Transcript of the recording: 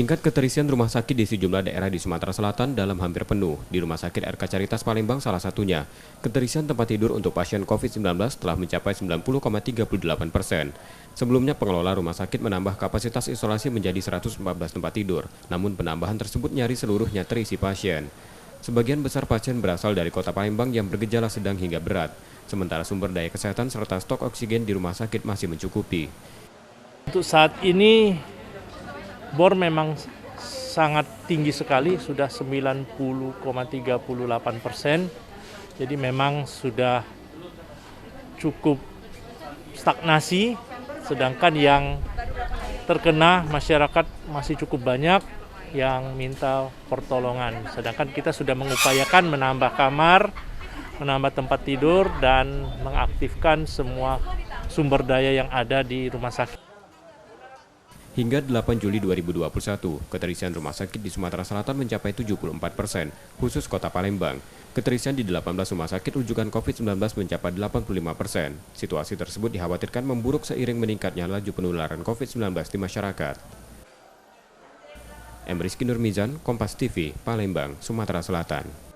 Tingkat keterisian rumah sakit di sejumlah daerah di Sumatera Selatan dalam hampir penuh. Di Rumah Sakit RK Caritas Palembang salah satunya. Keterisian tempat tidur untuk pasien COVID-19 telah mencapai 90,38%. Sebelumnya pengelola rumah sakit menambah kapasitas isolasi menjadi 114 tempat tidur. Namun penambahan tersebut nyaris seluruhnya terisi pasien. Sebagian besar pasien berasal dari kota Palembang yang bergejala sedang hingga berat. Sementara sumber daya kesehatan serta stok oksigen di rumah sakit masih mencukupi. Untuk saat ini BOR memang sangat tinggi sekali, sudah 90,38%. Jadi memang sudah cukup stagnasi, sedangkan yang terkena masyarakat masih cukup banyak yang minta pertolongan. Sedangkan kita sudah mengupayakan menambah kamar, menambah tempat tidur, dan mengaktifkan semua sumber daya yang ada di rumah sakit. Hingga 8 Juli 2021, keterisian rumah sakit di Sumatera Selatan mencapai 74%, khusus kota Palembang. Keterisian di 18 rumah sakit rujukan COVID-19 mencapai 85%. Situasi tersebut dikhawatirkan memburuk seiring meningkatnya laju penularan COVID-19 di masyarakat. Rizky Nurmizan, Kompas TV, Palembang, Sumatera Selatan.